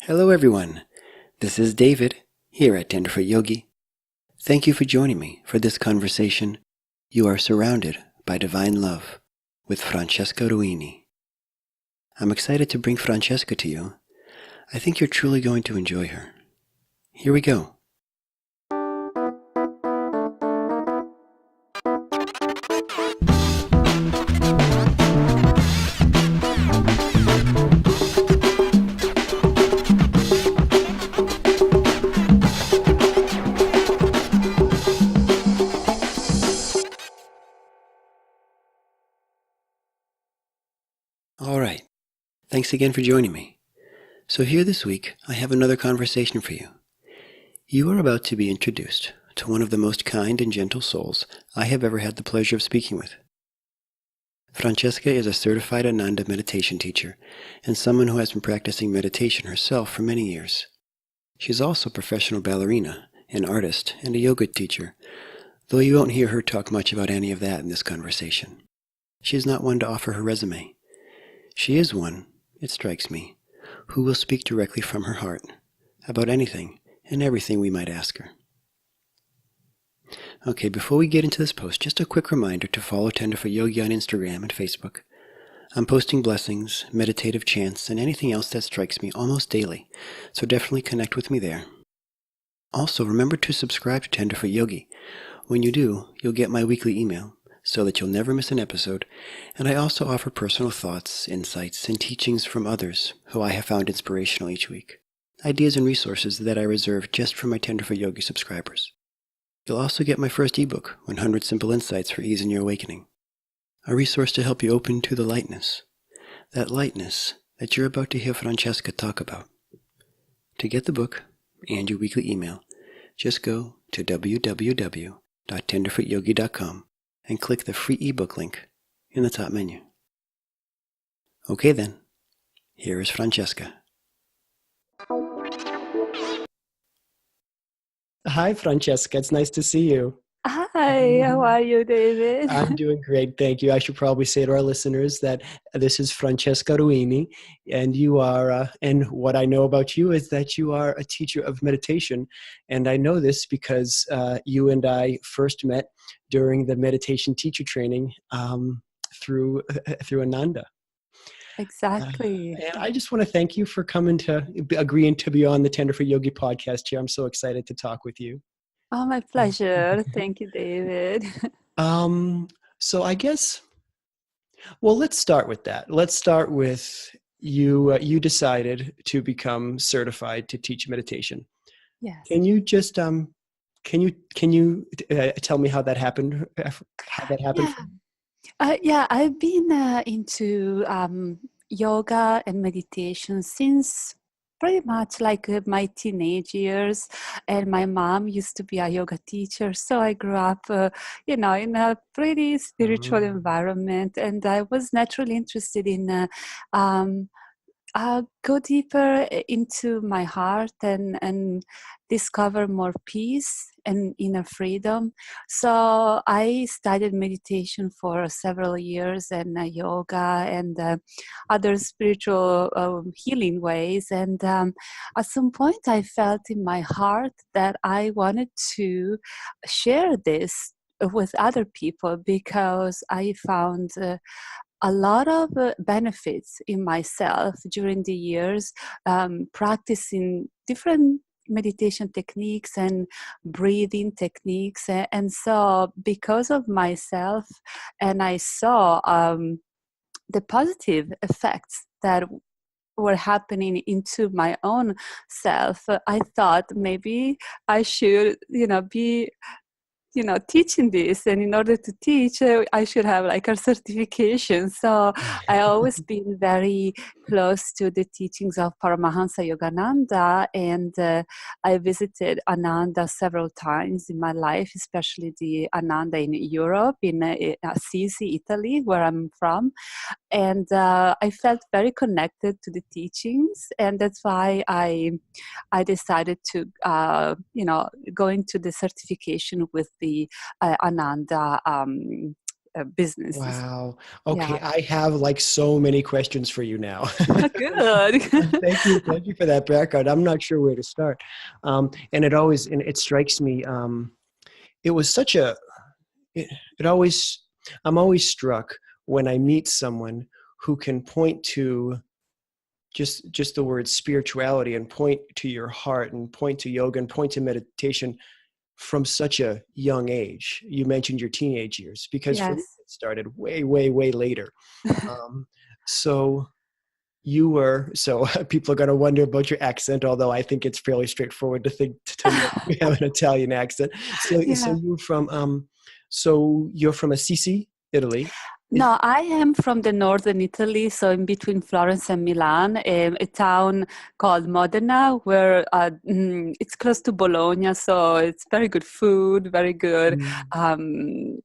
Hello everyone, this is David here at Tenderfoot Yogi. Thank you for joining me for this conversation. You are surrounded by divine love with Francesca Ruini. I'm excited to bring Francesca to you. I think you're truly going to enjoy her. Here we go. All right. Thanks again for joining me. So here this week, I have another conversation for you. You are about to be introduced to one of the most kind and gentle souls I have ever had the pleasure of speaking with. Francesca is a certified Ananda meditation teacher and someone who has been practicing meditation herself for many years. She's also a professional ballerina, an artist, and a yoga teacher, though you won't hear her talk much about any of that in this conversation. She is not one to offer her resume. She is one, it strikes me, who will speak directly from her heart about anything and everything we might ask her. Okay, before we get into this post, just a quick reminder to follow Tenderfoot Yogi on Instagram and Facebook. I'm posting blessings, meditative chants, and anything else that strikes me almost daily, so definitely connect with me there. Also, remember to subscribe to Tenderfoot Yogi. When you do, you'll get my weekly email, so that you'll never miss an episode, and I also offer personal thoughts, insights, and teachings from others who I have found inspirational each week. Ideas and resources that I reserve just for my Tenderfoot Yogi subscribers. You'll also get my first ebook, 100 Simple Insights for Ease in Your Awakening. A resource to help you open to the lightness that you're about to hear Francesca talk about. To get the book and your weekly email, just go to www.tenderfootyogi.com and click the free ebook link in the top menu. Okay then, here is Francesca. Hi Francesca, it's nice to see you. Hi, how are you, David? I'm doing great, thank you. I should probably say to our listeners that this is Francesca Ruini, and you are, and what I know about you is that you are a teacher of meditation, and I know this because you and I first met during the meditation teacher training through Ananda. Exactly. And I just want to thank you for agreeing to be on the Tenderfoot Yogi podcast here. I'm so excited to talk with you. Oh, my pleasure. Thank you, David. So I guess, well, let's start with that. Let's start with you. You decided to become certified to teach meditation. Yes. Can you just can you tell me how that happened? How that happened? Yeah, I've been into yoga and meditation since pretty much like my teenage years, and my mom used to be a yoga teacher, so I grew up in a pretty spiritual environment, and I was naturally interested in go deeper into my heart and discover more peace and inner freedom. So I studied meditation for several years, and yoga and other spiritual healing ways. And at some point I felt in my heart that I wanted to share this with other people, because I found a lot of benefits in myself during the years, practicing different meditation techniques and breathing techniques. And so because of myself, and I saw the positive effects that were happening into my own self, I thought maybe I should, be teaching this. And in order to teach, I should have like a certification. So I always been very close to the teachings of Paramahansa Yogananda, and I visited Ananda several times in my life, especially the Ananda in Europe, in Assisi, Italy, where I'm from. And I felt very connected to the teachings, and that's why I decided to go into the certification with the Ananda businesses. Wow. Yeah. Okay, I have like so many questions for you now. Good. Thank you. Thank you for that background. I'm not sure where to start. And it strikes me, it was such a, it, it always, I'm always struck when I meet someone who can point to just the word spirituality and point to your heart and point to yoga and point to meditation from such a young age. You mentioned your teenage years, because for me Yes. it started way, way, way later. Um, so you were, so people are going to wonder about your accent, although I think it's fairly straightforward to think to know you have an Italian accent. So Yeah. you're from Assisi, Italy. Is No, I am from the northern Italy, so in between Florence and Milan, a town called Modena, where it's close to Bologna, so it's very good food, very good. mm,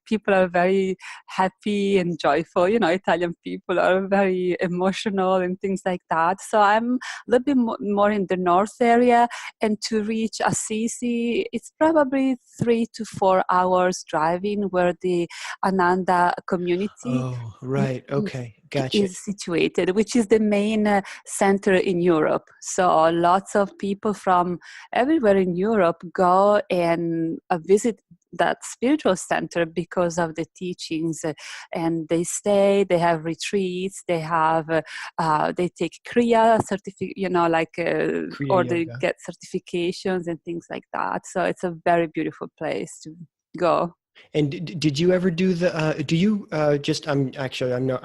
People are very happy and joyful. Italian people are very emotional and things like that. So I'm a little bit more in the north area, and to reach Assisi, it's probably 3 to 4 hours driving, where the Ananda community oh, right. Okay. Gotcha. is situated, which is the main center in Europe. So lots of people from everywhere in Europe go and visit that spiritual center because of the teachings, and they stay, they have retreats, they take kriya certificate, Kriya or they yoga. get certifications and things like that. So it's a very beautiful place to go. And did you ever do do you just, I'm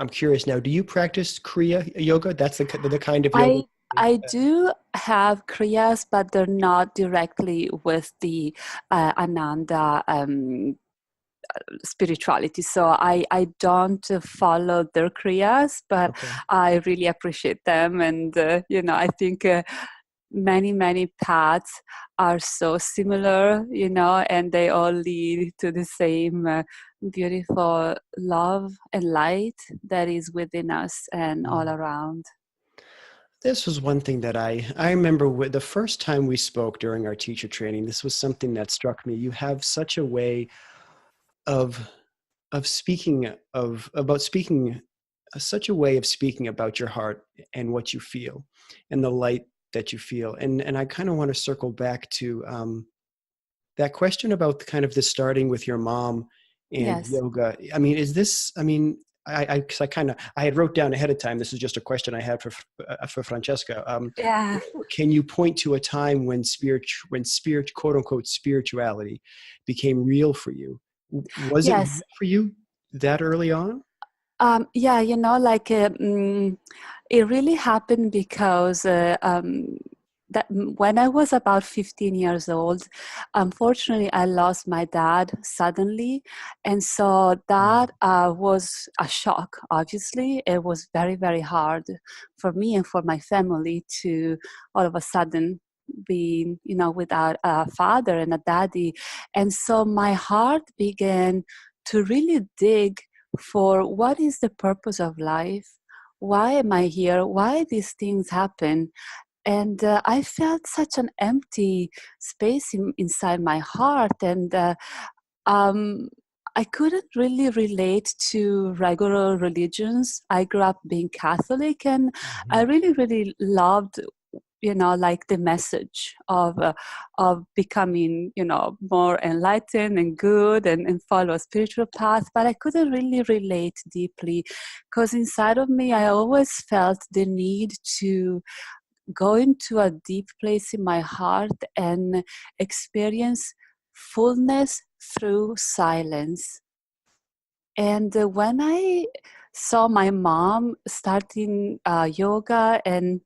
curious now, do you practice Kriya yoga? That's the kind of yoga. I I do have kriyas, but they're not directly with the Ananda spirituality. So I don't follow their kriyas, but Okay. I really appreciate them, and I think many paths are so similar, and they all lead to the same beautiful love and light that is within us and all Mm. around. This was one thing that I remember the first time we spoke during our teacher training. This was something that struck me. You have such a way of speaking about speaking, such a way of speaking about your heart and what you feel and the light that you feel. And I kind of want to circle back to that question about kind of the starting with your mom and Yes. yoga. I mean, is this, I mean, cause I had wrote down ahead of time, this is just a question I had for Francesca. Yeah. Can you point to a time when spirit, quote unquote, spirituality became real for you? Was it Yes. real for you that early on? Yeah, it really happened because when I was about 15 years old, unfortunately, I lost my dad suddenly. And so Mm. that was a shock, obviously. It was very, very hard for me and for my family to all of a sudden be, without a father and a daddy. And so my heart began to really dig for what is the purpose of life? Why am I here? Why these things happen? And I felt such an empty space inside my heart, and um, I couldn't really relate to regular religions. I grew up being Catholic, and I Mhm. really, really loved, the message of becoming, more enlightened and good, and follow a spiritual path. But I couldn't really relate deeply, because inside of me, I always felt the need to go into a deep place in my heart and experience fullness through silence. And when I saw my mom starting yoga and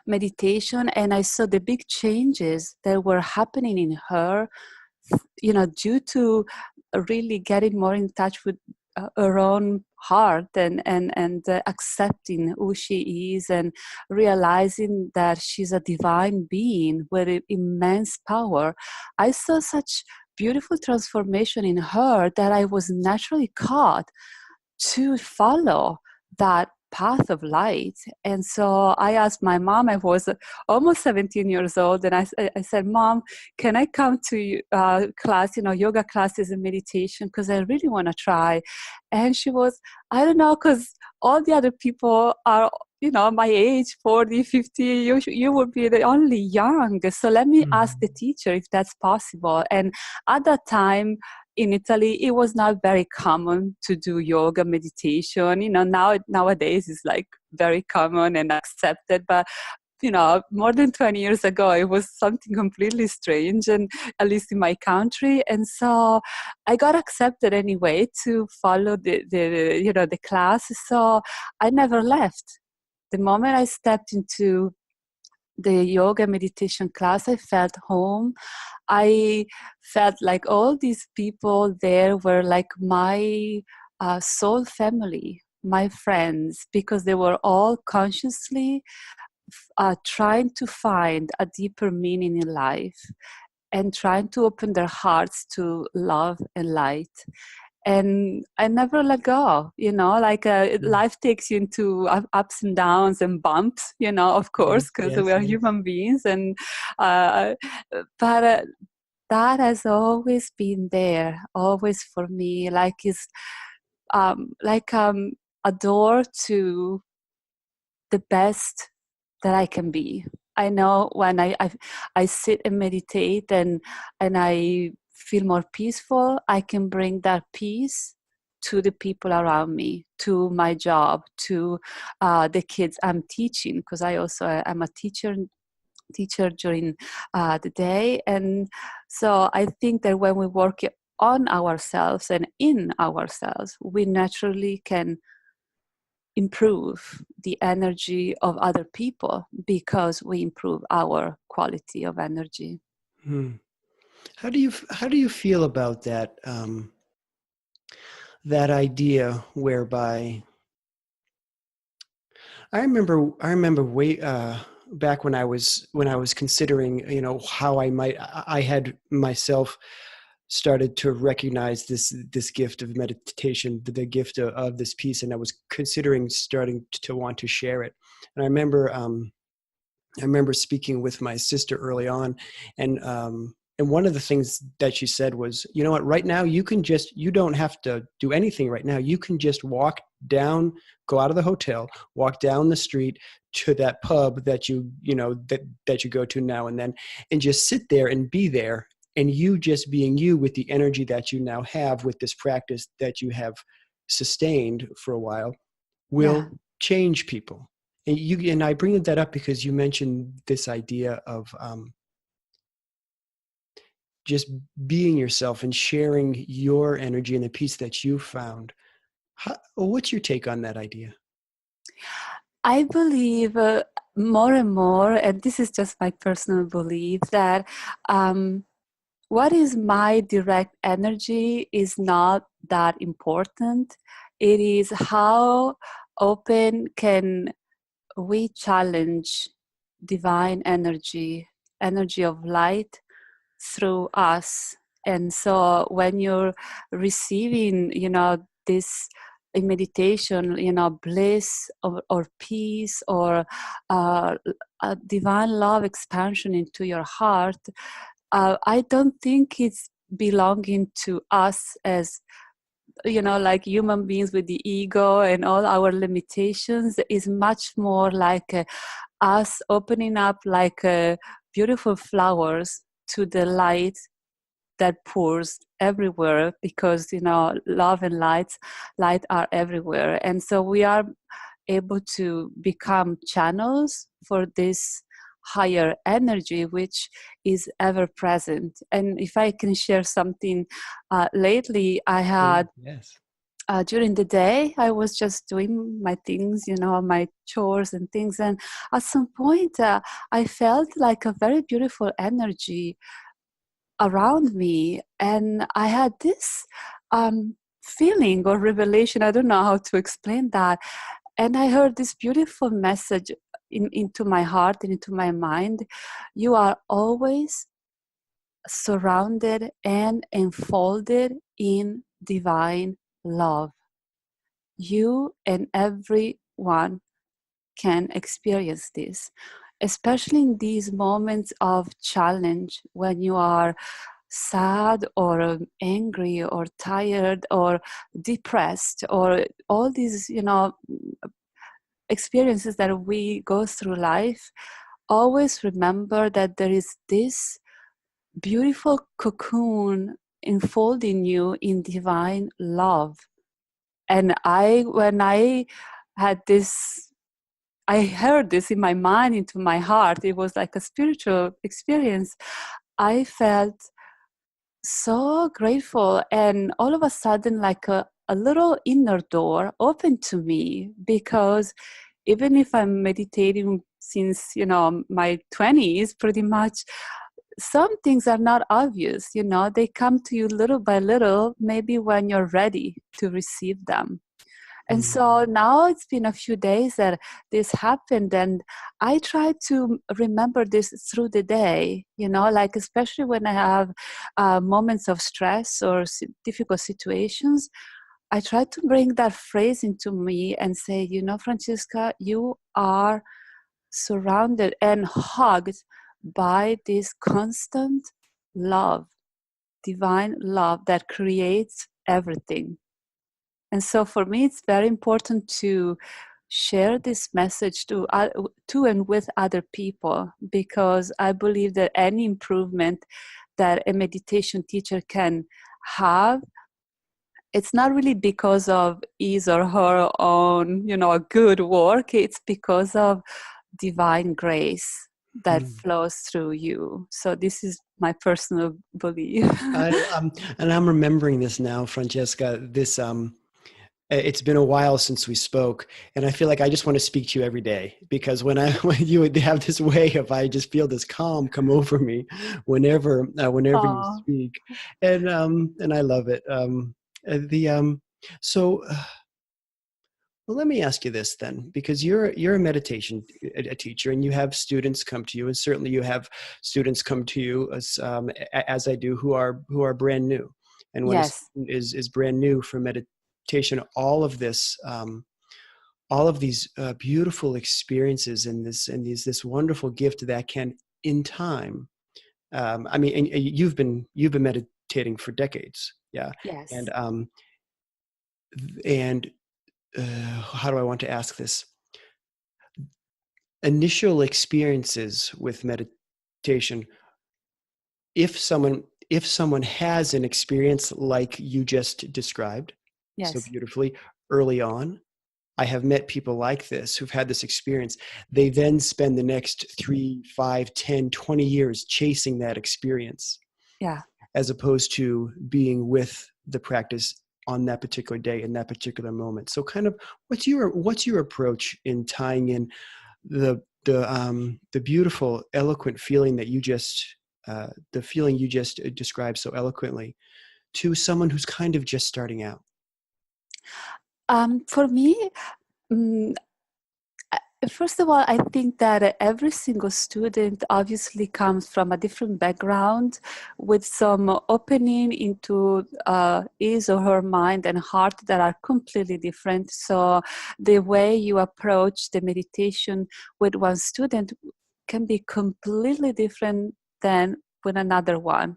meditation, and I saw the big changes that were happening in her, due to really getting more in touch with her own heart, and accepting who she is, and realizing that she's a divine being with immense power. I saw such beautiful transformation in her that I was naturally caught to follow that path of light. And so I asked my mom, I was almost 17 years old, and I said, Mom, can I come to class, yoga classes and meditation, because I really want to try. And she was, I don't know, because all the other people are, my age, 40, 50, you would be the only young. So let me ask the teacher if that's possible. And at that time, in Italy, it was not very common to do yoga meditation. Nowadays it's like very common and accepted, but more than 20 years ago, it was something completely strange, and at least in my country. And so I got accepted anyway to follow the class. So I never left. The moment I stepped into the yoga meditation class, I felt home. I felt like all these people there were like my soul family, my friends, because they were all consciously trying to find a deeper meaning in life and trying to open their hearts to love and light. And I never let go, life takes you into ups and downs and bumps, of course, because we are human beings. And but that has always been there, always for me, a door to the best that I can be. I know when I sit and meditate and I feel more peaceful, I can bring that peace to the people around me, to my job, to the kids I'm teaching, because I also am a teacher during the day. And so I think that when we work on ourselves and in ourselves, we naturally can improve the energy of other people because we improve our quality of energy. How do you feel about that that idea whereby I remember way back when I was considering, how I had myself started to recognize this gift of meditation, the gift of this piece, and I was considering starting to want to share it. And I remember speaking with my sister early on, and one of the things that she said was, you know what, right now you don't have to do anything right now. You can just walk down, go out of the hotel, walk down the street to that pub that that you go to now and then, and just sit there and be there. And you just being you with the energy that you now have with this practice that you have sustained for a while will change people. And I bring that up because you mentioned this idea of just being yourself and sharing your energy and the peace that you found. What's your take on that idea? I believe more and more, and this is just my personal belief, that what is my direct energy is not that important. It is how open can we challenge divine energy of light through us. And so when you're receiving, this in meditation, bliss or peace or a divine love expansion into your heart, I don't think it's belonging to us as like human beings with the ego and all our limitations. Is much more like us opening up like beautiful flowers to the light that pours everywhere, because love and light are everywhere. And so we are able to become channels for this higher energy which is ever present. And if I can share something, lately I had during the day, I was just doing my things, my chores and things. And at some point, I felt like a very beautiful energy around me. And I had this feeling or revelation. I don't know how to explain that. And I heard this beautiful message into my heart and into my mind. You are always surrounded and enfolded in divine love. You and every everyone can experience this, especially in these moments of challenge when you are sad or angry or tired or depressed, or all these, experiences that we go through life. Always remember that there is this beautiful cocoon enfolding you in divine love. And when I had this, I heard this in my mind, into my heart. It was like a spiritual experience. I felt so grateful, and all of a sudden, like a little inner door opened to me, because even if I'm meditating since, my 20s, pretty much, some things are not obvious, they come to you little by little, maybe when you're ready to receive them. And so now it's been a few days that this happened, and I try to remember this through the day, like especially when I have moments of stress or difficult situations. I try to bring that phrase into me and say, Francesca, you are surrounded and hugged by this constant love, divine love that creates everything. And so for me, it's very important to share this message to and with other people, because I believe that any improvement that a meditation teacher can have, it's not really because of his or her own, good work. It's because of divine grace that Mm. flows through you. So this is my personal belief. And I'm remembering this now, Francesca. It's been a while since we spoke, and I feel like I just want to speak to you every day, because when you would have this way of, I just feel this calm come over me whenever you Oh, speak, and I love it. The so Well, let me ask you this then, because you're a meditation a teacher, and you have students come to you, and certainly you have students come to you as I do, who are brand new. And when a yes, student is brand new for meditation, all of these beautiful experiences, and this wonderful gift that can, in time. I mean, and you've been meditating for decades, yeah, yes, and and how do I want to ask this? Initial experiences with meditation, if someone has an experience like you just described so yes, beautifully early on, I have met people like this who've had this experience. They then spend the next 3, 5, 10, 20 years chasing that experience, yeah. as opposed to being with the practice on that particular day in that particular moment. So kind of, what's your approach in tying in the beautiful, eloquent feeling that the feeling you just described so eloquently, to someone who's kind of just starting out? For me, mm, first of all, I think that every single student obviously comes from a different background, with some opening into his or her mind and heart that are completely different. So the way you approach the meditation with one student can be completely different than with another one,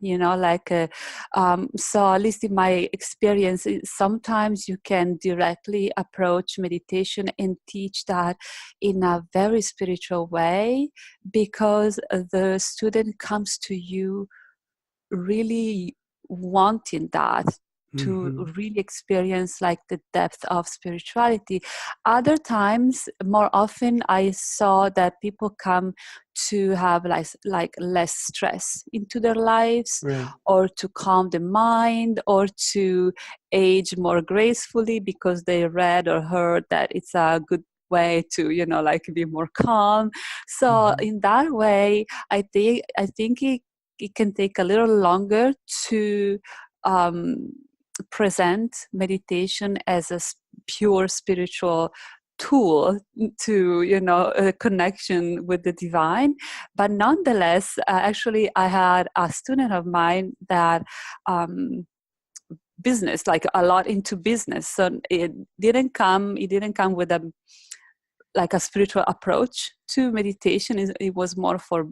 so at least in my experience, sometimes you can directly approach meditation and teach that in a very spiritual way, because the student comes to you really wanting that, to Mm-hmm. really experience like the depth of spirituality. Other times, more often, I saw that people come to have like less stress into their lives, Right. or to calm the mind, or to age more gracefully, because they read or heard that it's a good way to like be more calm. So Mm-hmm. in that way, I think it can take a little longer to um, present meditation as a pure spiritual tool to a connection with the divine. But nonetheless, actually I had a student of mine that business, like a lot into business, so it didn't come with a like a spiritual approach to meditation. It was more for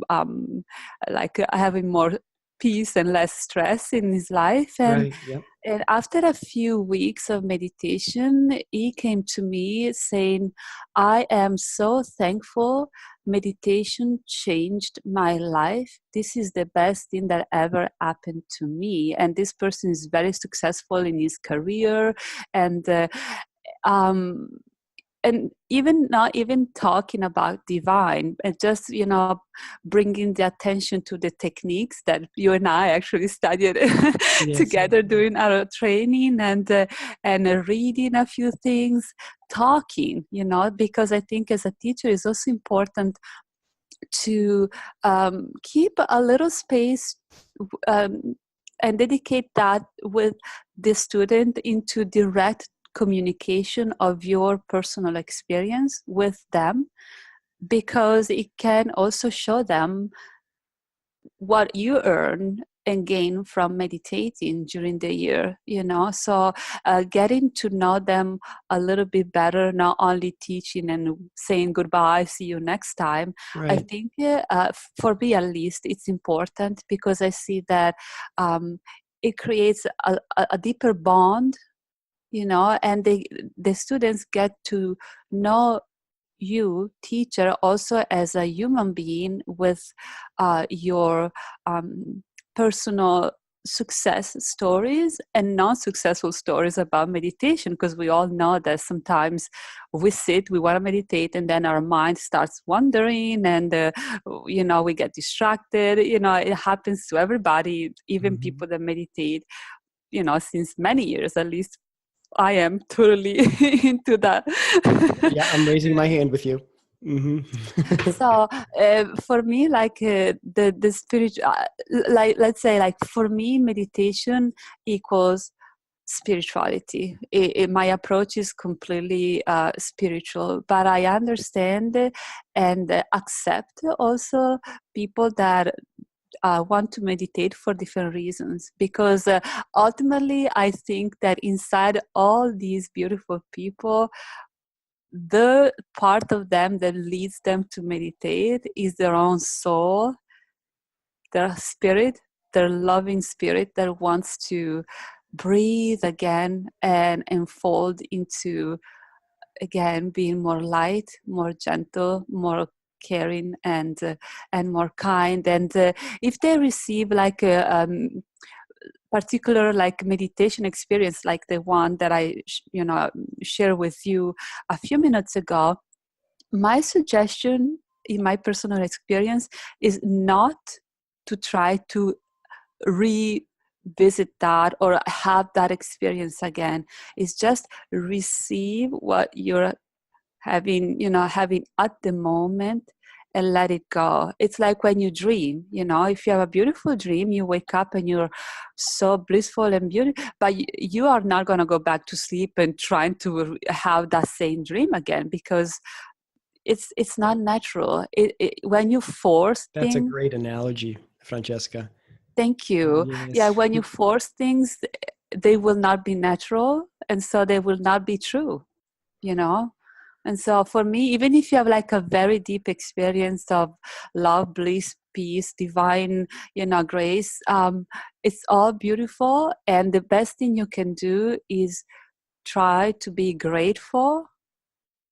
like having more peace and less stress in his life. Right. Yep. And after a few weeks of meditation, he came to me saying, I am so thankful. Meditation changed my life. This is the best thing that ever happened to me. And this person is very successful in his career. And um, and even not even talking about divine, and just bringing the attention to the techniques that you and I actually studied Yes. together during our training, and reading a few things, talking, because I think as a teacher it's also important to keep a little space, um, and dedicate that with the student into direct communication of your personal experience with them, because it can also show them what you earn and gain from meditating during the year, so getting to know them a little bit better, not only teaching and saying goodbye, see you next time. I Right. think for me at least it's important, because I see that it creates a deeper bond, and the students get to know you, teacher, also as a human being with your personal success stories and non-successful stories about meditation, because we all know that sometimes we want to meditate, and then our mind starts wandering, and we get distracted. It happens to everybody, even Hmm. people that meditate since many years. At least I am totally into that. Yeah, I'm raising my hand with you. Hmm. So for me, like the spiritual, like let's say, like for me, meditation equals spirituality. My approach is completely spiritual, but I understand and accept also people that want to meditate for different reasons, because ultimately I think that inside all these beautiful people, the part of them that leads them to meditate is their own soul, their spirit, their loving spirit that wants to breathe again and unfold into, again, being more light, more gentle, more caring, and more kind. And if they receive like a particular like meditation experience, like the one that I share with you a few minutes ago, my suggestion in my personal experience is not to try to revisit that or have that experience again. It's just receive what you're having at the moment, and let it go. It's like when you dream, if you have a beautiful dream, you wake up and you're so blissful and beautiful, but you are not going to go back to sleep and trying to have that same dream again, because it's not natural. When you force That's a things. great analogy, Francesca. Thank you. Yeah, Yes. when you force things, they will not be natural, and so they will not be true, you know and so for me, even if you have like a very deep experience of love, bliss, peace, divine grace, it's all beautiful, and the best thing you can do is try to be grateful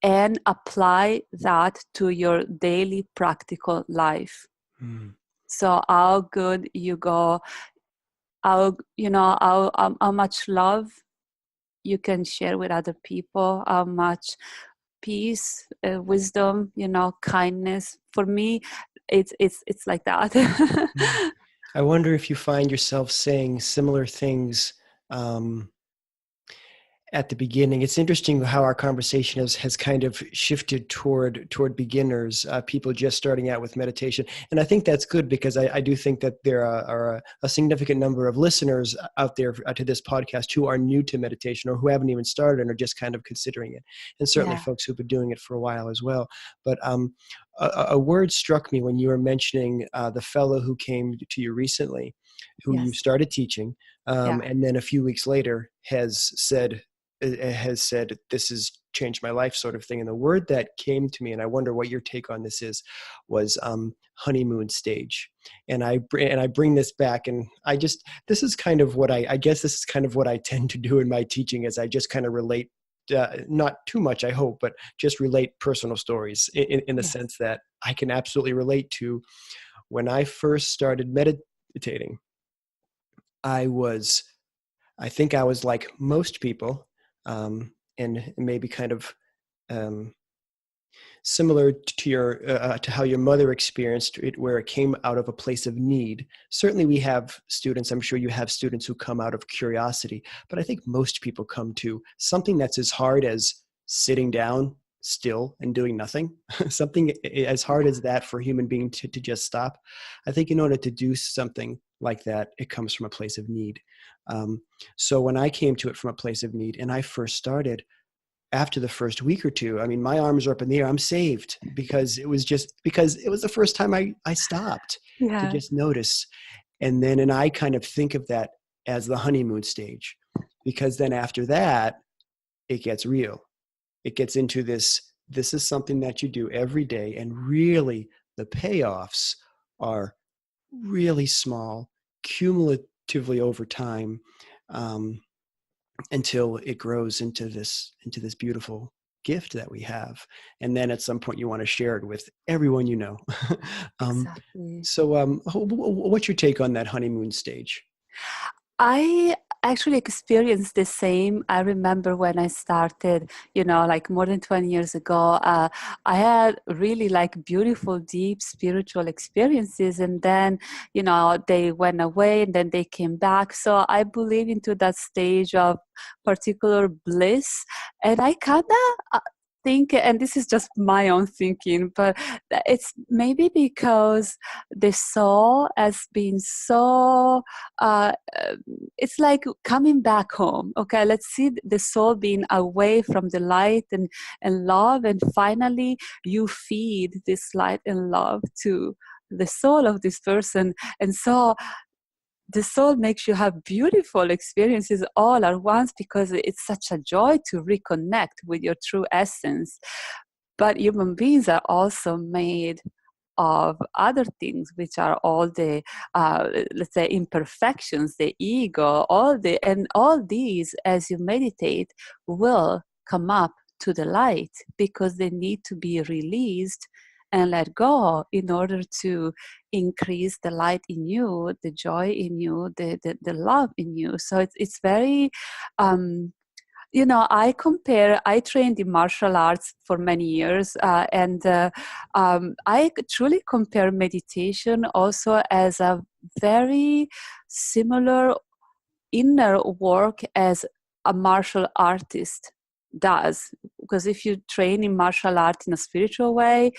and apply that to your daily practical life. Mm. So how good you go, how much love you can share with other people, how much peace, wisdom, kindness. For me, it's like that. Mm. I wonder if you find yourself saying similar things um, at the beginning. It's interesting how our conversation has kind of shifted toward beginners, people just starting out with meditation, and I think that's good, because I do think that there are a significant number of listeners out there to this podcast who are new to meditation, or who haven't even started and are just kind of considering it, and certainly Yeah. folks who've been doing it for a while as well. But a word struck me when you were mentioning the fellow who came to you recently, who you Yes. started teaching, Yeah. and then a few weeks later has said, has said, this has changed my life, sort of thing. And the word that came to me, and I wonder what your take on this is, was honeymoon stage. And I bring this back, and this is kind of what I guess this is kind of what I tend to do in my teaching, is I just kind of relate, not too much, I hope, but just relate personal stories in the Yes. sense that I can absolutely relate to when I first started meditating. I think I was like most people, and maybe kind of um, similar to your to how your mother experienced it, where it came out of a place of need. Certainly, we have students. I'm sure you have students who come out of curiosity, but I think most people come to something that's as hard as sitting down still and doing nothing. Something as hard as that for a human being to just stop. I think in order to do something like that, it comes from a place of need. Um, so when I came to it from a place of need, and I first started, after the first week or two, I mean, my arms are up in the air. I'm saved, because it was the first time I stopped to Yeah. just notice. And I kind of think of that as the honeymoon stage, because then after that, it gets real. It gets into this is something that you do every day. And really, the payoffs are really small, cumulatively over time. Um, until it grows into this beautiful gift that we have, and then at some point you want to share it with everyone you know. um, Exactly. what's your take on that honeymoon stage? I actually experienced the same. I remember when I started, like more than 20 years ago, I had really like beautiful, deep spiritual experiences. And then, they went away and then they came back. So I believe into that stage of particular bliss. And I kind of think, and this is just my own thinking, but it's maybe because the soul has been so uh, it's like coming back home. Okay, let's see the soul being away from the light and love, and finally you feed this light and love to the soul of this person. And so the soul makes you have beautiful experiences all at once, because it's such a joy to reconnect with your true essence. But human beings are also made of other things, which are all the let's say imperfections, the ego, all these, as you meditate, will come up to the light, because they need to be released and let go in order to increase the light in you, the joy in you, the love in you. So it's very I trained in martial arts for many years, and I truly compare meditation also as a very similar inner work as a martial artist does. Because if you train in martial art in a spiritual way,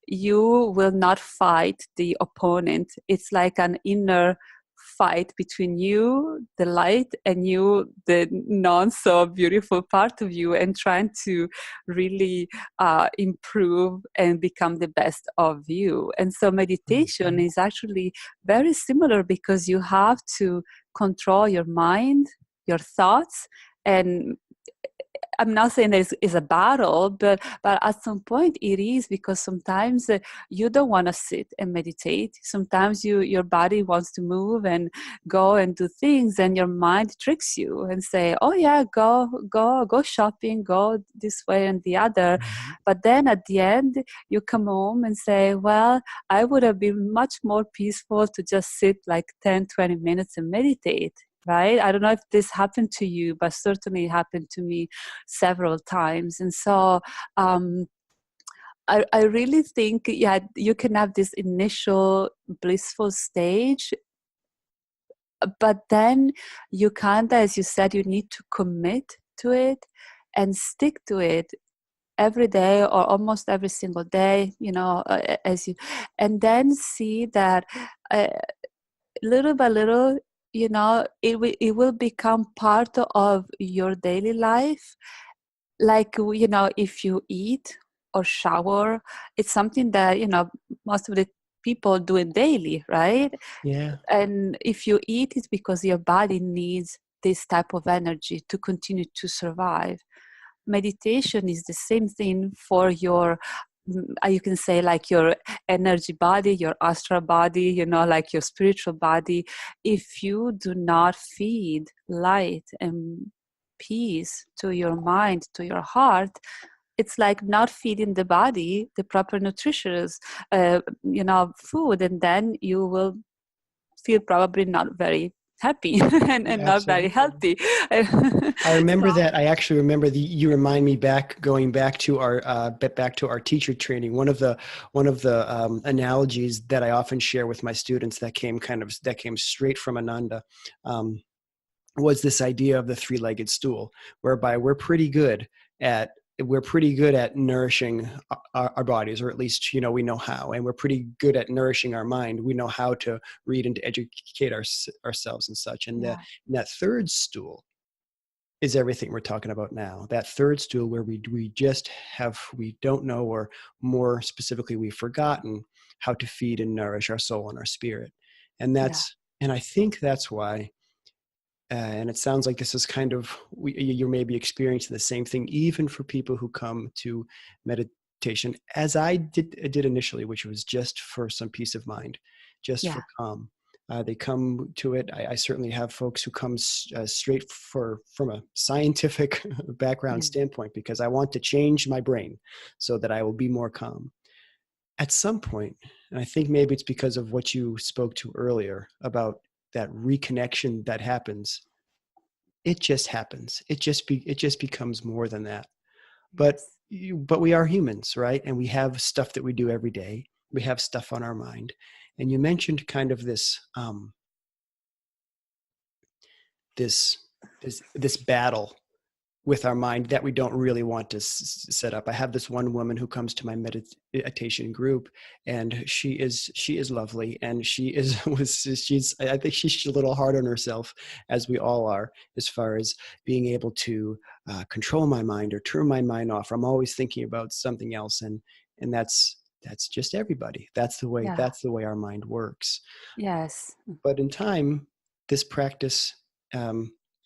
you will not fight the opponent. It's like an inner fight between you, the light, and you, the non so beautiful part of you, and trying to really improve and become the best of you. And so meditation is actually very similar, because you have to control your mind, your thoughts. And I'm not saying that it's a battle, but at some point it is, because sometimes you don't want to sit and meditate. Sometimes your body wants to move and go and do things, and your mind tricks you and say, "Oh yeah, go shopping, go this way and the other." Mhm. But then at the end, you come home and say, "Well, I would have been much more peaceful to just sit like 10, 20 minutes and meditate." Right? I don't know if this happened to you, but certainly it happened to me several times. And so I really think, yeah, you can have this initial blissful stage, but then you kind of, as you said, you need to commit to it and stick to it every day, or almost every single day, as you, and then see that little by little, it will become part of your daily life. Like, if you eat or shower, it's something that, most of the people do it daily, right? Yeah. And if you eat, it's because your body needs this type of energy to continue to survive. Meditation is the same thing for your, you can say, like your energy body, your astral body, like your spiritual body. If you do not feed light and peace to your mind, to your heart, it's like not feeding the body the proper nutritious food, and then you will feel probably not very happy and not very Absolutely. healthy. I remember So, that. I actually remember you remind me going back to our teacher training. One of the analogies that I often share with my students that came straight from Ananda, was this idea of the three-legged stool, whereby we're pretty good at nourishing our bodies, or at least, we know how, and we're pretty good at nourishing our mind. We know how to read and to educate ourselves and such. And yeah, that third stool is everything we're talking about now. That third stool where we don't know, or more specifically, we've forgotten how to feed and nourish our soul and our spirit. And yeah, I think that's why, and it sounds like this is kind of, you may be experiencing the same thing, even for people who come to meditation, as I did initially, which was just for some peace of mind, just yeah, for calm. They come to it. I certainly have folks who come straight from a scientific background yeah, standpoint, because I want to change my brain so that I will be more calm. At some point, and I think maybe it's because of what you spoke to earlier about that reconnection that happens, it just happens. It just becomes more than that. But yes, but we are humans, right? And we have stuff that we do every day. We have stuff on our mind. And you mentioned kind of this this battle with our mind that we don't really want to set up. I have this one woman who comes to my meditation group, and she is lovely, and I think she's a little hard on herself, as we all are, as far as being able to control my mind or turn my mind off. I'm always thinking about something else, and that's just everybody. yeah, That's the way our mind works. yes. But in time, this practice,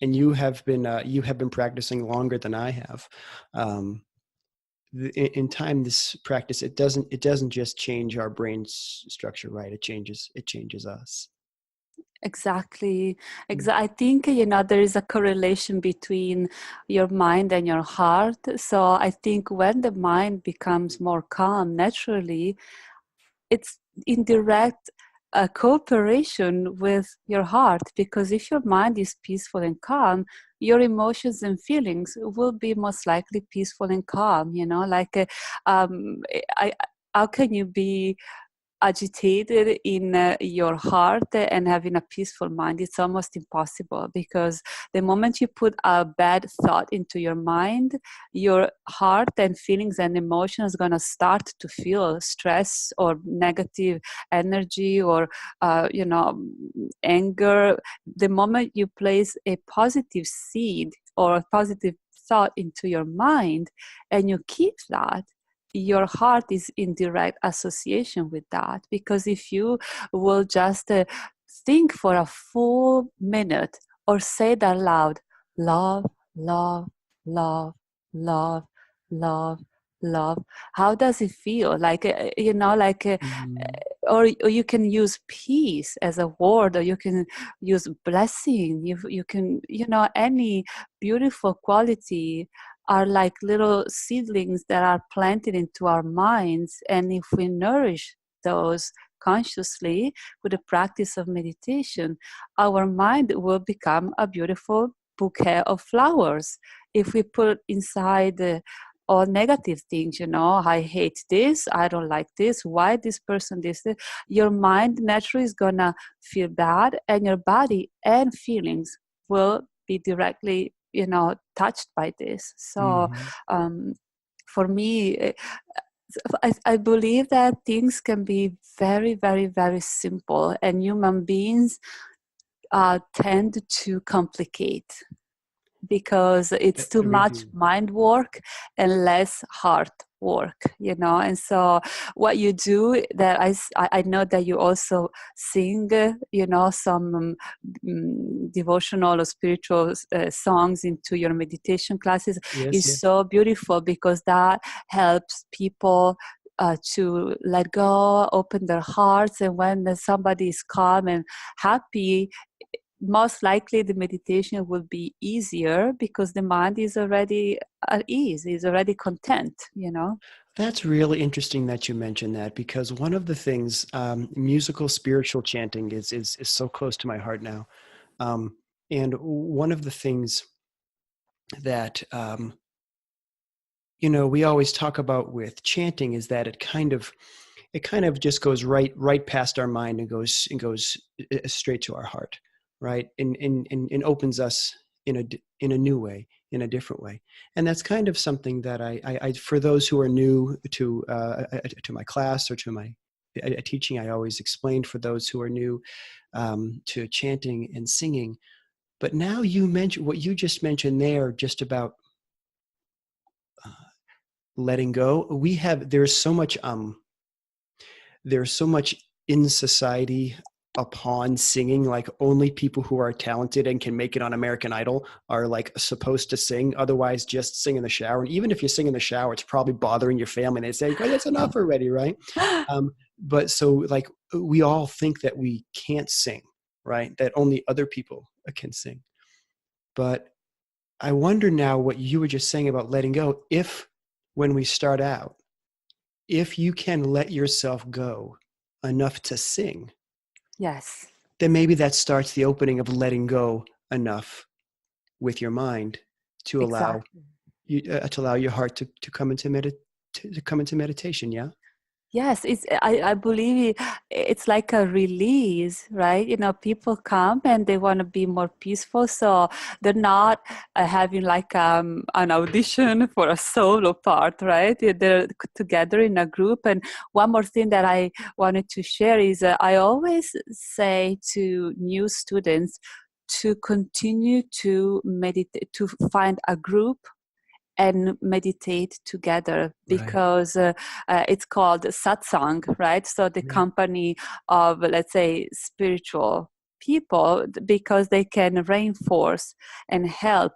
and you have been practicing longer than I have. Um, in time, this practice, it doesn't just change our brain's structure, right? It changes us. Exactly. Mm. I think, there is a correlation between your mind and your heart. So I think when the mind becomes more calm naturally, it's in direct cooperation with your heart, because if your mind is peaceful and calm, your emotions and feelings will be most likely peaceful and calm. Um, I, how can you be agitated in your heart and having a peaceful mind? It's almost impossible, because the moment you put a bad thought into your mind, your heart and feelings and emotions are going to start to feel stress or negative energy, or anger. The moment you place a positive seed or a positive thought into your mind and you keep that, your heart is in direct association with that. Because if you will just think for a full minute or say that loud: love, love, love, love, love, love, how does it feel? Like, Mm. or you can use peace as a word, or you can use blessing. You can, any beautiful quality are like little seedlings that are planted into our minds. And if we nourish those consciously with the practice of meditation, our mind will become a beautiful bouquet of flowers. If we put inside all negative things, I hate this, I don't like this, why this person this, your mind naturally is gonna feel bad, and your body and feelings will be directly touched by this. So Mhm. for me, I believe that things can be very, very, very simple, and human beings tend to complicate, because it's too We much do. mind work and less heart work, and so what you do, that I know that you also sing, some devotional or spiritual songs into your meditation classes, Yes, is yes. so beautiful, because that helps people to let go, open their hearts. And when somebody is calm and happy, most likely the meditation will be easier, because the mind is already at ease, is already content. That's really interesting that you mentioned that, because one of the things, musical spiritual chanting is so close to my heart now. And one of the things that, we always talk about with chanting is that it kind of just goes right past our mind and goes straight to our heart, right? And opens us in a new way, in a different way. And that's kind of something that I for those who are new to my class or to my teaching, I always explained for those who are new to chanting and singing. But now you mentioned what you just mentioned there, just about uh, letting go. There's so much in society upon singing, like only people who are talented and can make it on American Idol are like supposed to sing. Otherwise, just sing in the shower. And even if you sing in the shower, it's probably bothering your family. They say, "Oh, that's enough already," right? But so like we all think that we can't sing, right? That only other people can sing. But I wonder now what you were just saying about letting go. If when we start out, if you can let yourself go enough to sing, Yes, then maybe that starts the opening of letting go enough with your mind to allow exactly. you to allow your heart to come into to come into meditation. Yeah. Yes, I believe it's like a release, right? People come and they want to be more peaceful, so they're not having like an audition for a solo part, right? They're together in a group. And one more thing that I wanted to share is I always say to new students to continue to meditate, to find a group and meditate together, Right. because it's called satsang, right? So the Right. company of, let's say, spiritual people, because they can reinforce and help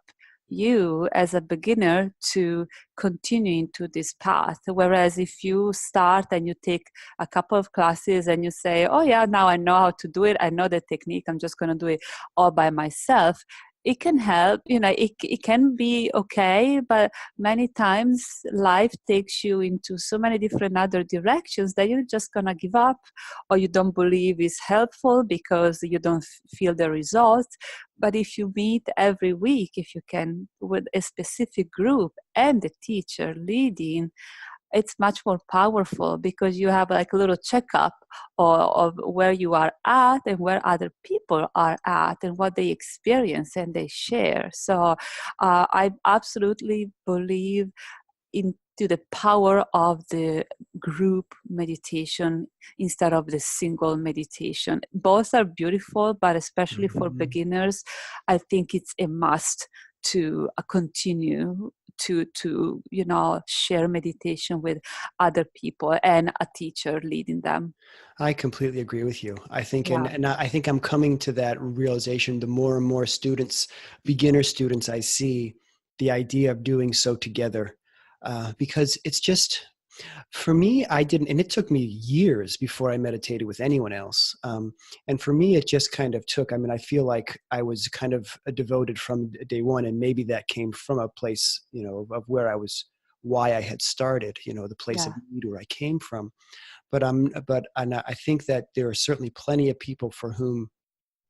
you as a beginner to continue into this path. Whereas if you start and you take a couple of classes and you say, oh yeah, now I know how to do it, I know the technique, I'm just going to do it all by myself, it can help, it can be okay, but many times life takes you into so many different other directions that you're just gonna give up, or you don't believe is helpful because you don't feel the results. But if you meet every week, if you can, with a specific group and the teacher leading, it's much more powerful, because you have like a little checkup of where you are at and where other people are at and what they experience and they share. So I absolutely believe into the power of the group meditation instead of the single meditation. Both are beautiful, but especially for Mhm. beginners, I think it's a must to continue to share meditation with other people and a teacher leading them. I completely agree with you. I think, Yeah, and I think I'm coming to that realization. The more and more students, beginner students, I see the idea of doing so together, because it's just for me. I didn't, and it took me years before I meditated with anyone else. And for me, it just kind of took. I mean, I feel like I was kind of devoted from day one, and maybe that came from a place, of where I was, why I had started. The place of yeah, need where I came from. But I think that there are certainly plenty of people for whom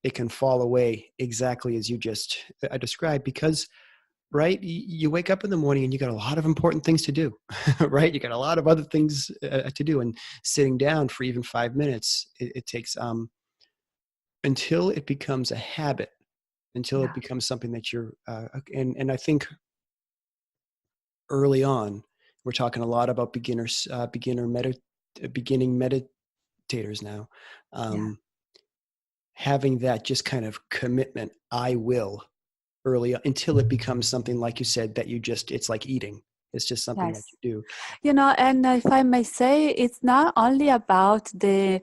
it can fall away exactly as you just described, because right, you wake up in the morning and you got a lot of important things to do, right? You got a lot of other things to do, and sitting down for even 5 minutes, it takes until it becomes a habit, until it yeah, becomes something that you're and I think early on we're talking a lot about beginning meditators now. yeah. um, Having that just kind of commitment, I will, early until it becomes something like you said that you just, it's like eating. It's just something that Yes. you do. And if I may say, it's not only about the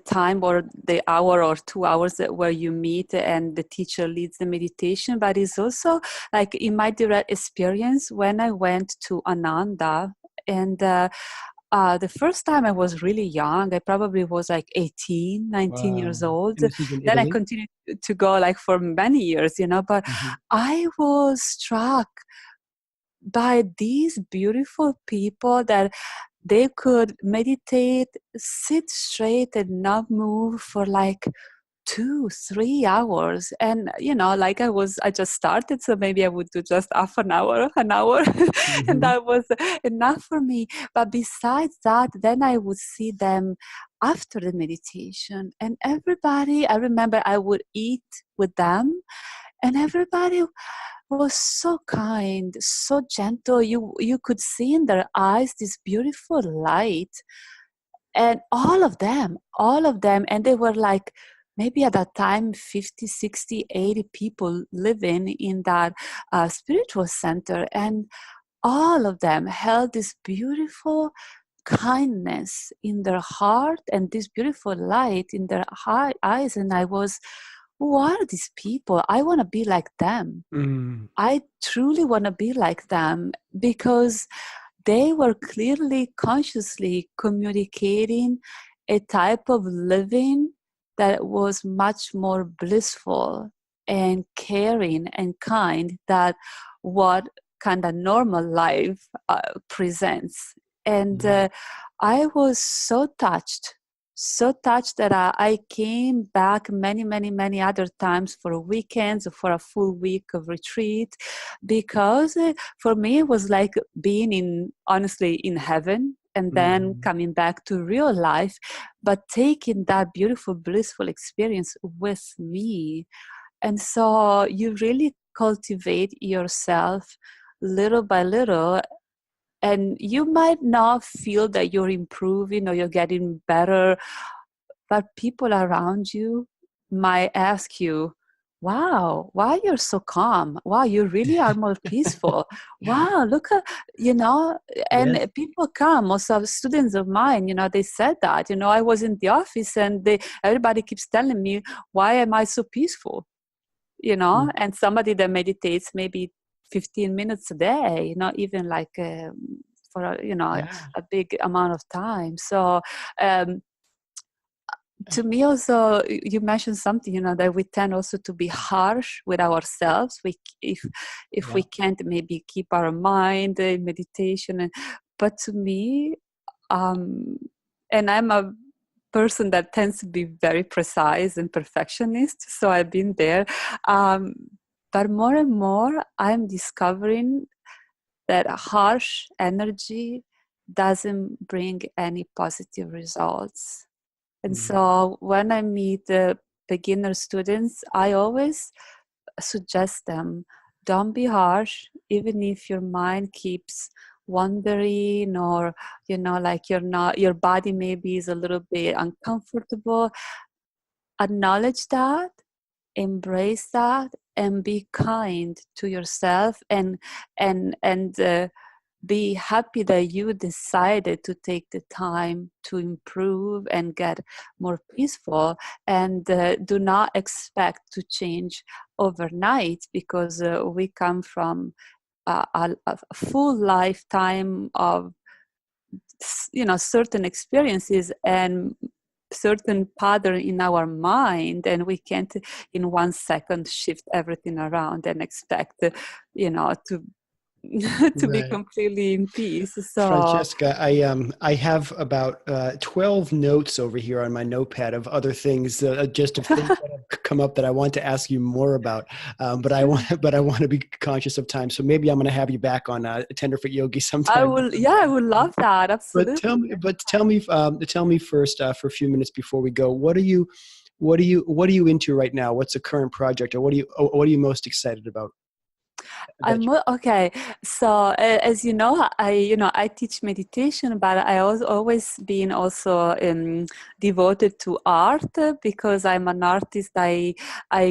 time or the hour or 2 hours where you meet and the teacher leads the meditation, but it's also like in my direct experience when I went to Ananda. And the first time I was really young. I probably was like 18, 19 years Wow. old. And this is in Then I Italy? continued to go like for many years, but Mm-hmm. I was struck by these beautiful people that they could meditate, sit straight and not move for like 2-3 hours. And like I just started, so maybe I would do just half an hour, and Mm-hmm. that was enough for me. But besides that, then I would see them after the meditation, and everybody, I remember I would eat with them, and everybody was so kind, so gentle. You could see in their eyes this beautiful light, and all of them, and they were like maybe at that time 50, 60, 80 people living in that spiritual center, and all of them held this beautiful kindness in their heart and this beautiful light in their eyes. And I was, who are these people? I want to be like them. Mm. I truly want to be like them, because they were clearly, consciously communicating a type of living that was much more blissful and caring and kind than what kind of normal life presents. And I was so touched that I came back many, many, many other times for weekends or for a full week of retreat, because for me it was like being honestly in heaven, and then Mm. coming back to real life, but taking that beautiful, blissful experience with me. And so you really cultivate yourself little by little, and you might not feel that you're improving or you're getting better, but people around you might ask you, wow, why you're so calm? Wow, you really are more peaceful. Wow, look at, Yes. and people come, also students of mine, they said that, I was in the office and everybody keeps telling me, why am I so peaceful? Mm. And somebody that meditates maybe 15 minutes a day, not even like for Yeah. a big amount of time. So um, to me also, you mentioned something, that we tend also to be harsh with ourselves. If Yeah. we can't maybe keep our mind in meditation, but to me, um, and I'm a person that tends to be very precise and perfectionist, so I've been there. Um, but more and more, I'm discovering that harsh energy doesn't bring any positive results. And Mm. so when I meet the beginner students, I always suggest them, don't be harsh, even if your mind keeps wandering, or like your body maybe is a little bit uncomfortable. Acknowledge that, embrace that, and be kind to yourself, and be happy that you decided to take the time to improve and get more peaceful, and do not expect to change overnight, because we come from a full lifetime of certain experiences and certain pattern in our mind, and we can't in 1 second shift everything around and expect to to be Right. completely in peace. So Francesca, I have about 12 notes over here on my notepad of other things, just of things that have come up that I want to ask you more about. But I want to be conscious of time, so maybe I'm going to have you back on Tenderfoot Yogi sometime. I would love that, But absolutely. tell me first for a few minutes before we go, what are you into right now? What's the current project, or what are you most excited about? Okay. So as you know, I teach meditation, but I always been also devoted to art because I'm an artist. I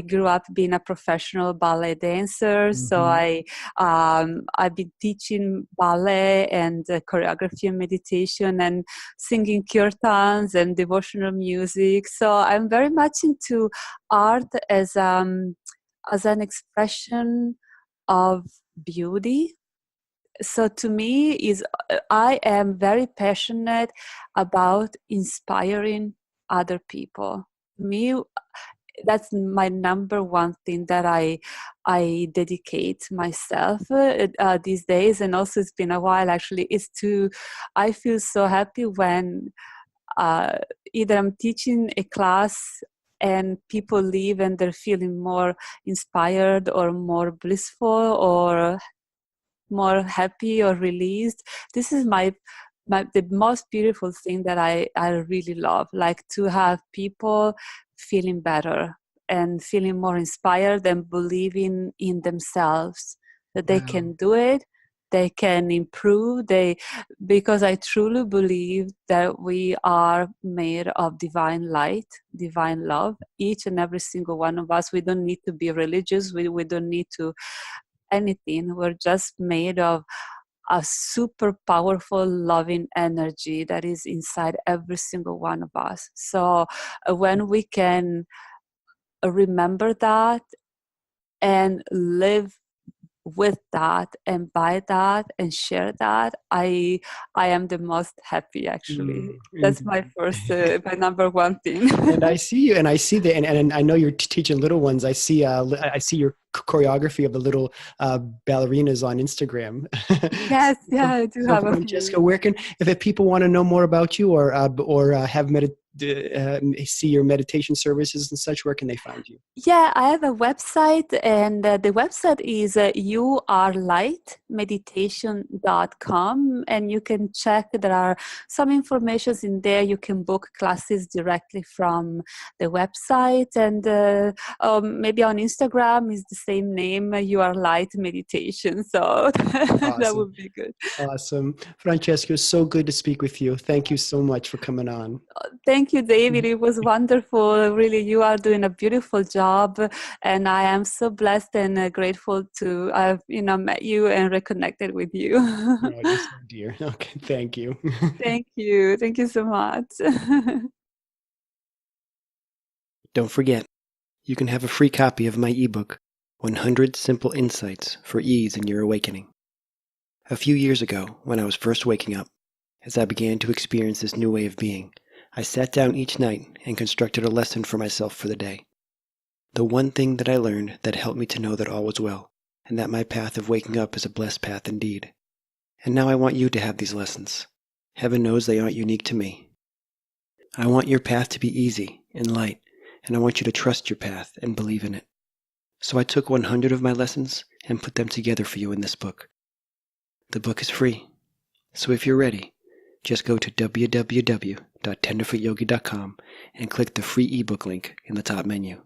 grew up being a professional ballet dancer, so I've been teaching ballet and choreography and meditation and singing kirtans and devotional music. So I'm very much into art as an expression of beauty. So to me is I am very passionate about inspiring other people. Me, that's my number one thing that I dedicate myself these days, and also it's been a while actually. Is to I feel so happy when either I'm teaching a class and people leave and they're feeling more inspired or more blissful or more happy or released. This is the most beautiful thing that I really love, like to have people feeling better and feeling more inspired and believing in themselves that they can do it, they can improve, because I truly believe that we are made of divine light, divine love, each and every single one of us. We don't need to be religious, we don't need to anything. We're just made of a super powerful loving energy that is inside every single one of us. So when we can remember that and live with that and by that and share that, I am the most happy actually. That's my first my number one thing. And I see you, and I see that, and I know you're teaching little ones. I see your choreography of the little ballerinas on Instagram. Yes, yeah, I do have a Francesca, few. where can, if people want to know more about you or have see your meditation services and such, where can they find you? Yeah, I have a website, and the website is youarelightmeditation.com, and you can check. There are some informations in there. You can book classes directly from the website, and maybe on Instagram is the same name, You Are Light Meditation. So Awesome. that would be good. Awesome. Francesca, it's so good to speak with you. Thank you so much for coming on. Thank you, David. It was wonderful. Really, you are doing a beautiful job, and I am so blessed and grateful to have met you and reconnected with you. Oh, you're so dear. Okay, thank you. Thank you so much. Don't forget, you can have a free copy of my ebook, 100 Simple Insights for Ease in Your Awakening. A few years ago, when I was first waking up, as I began to experience this new way of being, I sat down each night and constructed a lesson for myself for the day. The one thing that I learned that helped me to know that all was well, and that my path of waking up is a blessed path indeed. And now I want you to have these lessons. Heaven knows they aren't unique to me. I want your path to be easy and light, and I want you to trust your path and believe in it. So I took 100 of my lessons and put them together for you in this book. The book is free, so if you're ready, just go to www.tenderfootyogi.com and click the free ebook link in the top menu.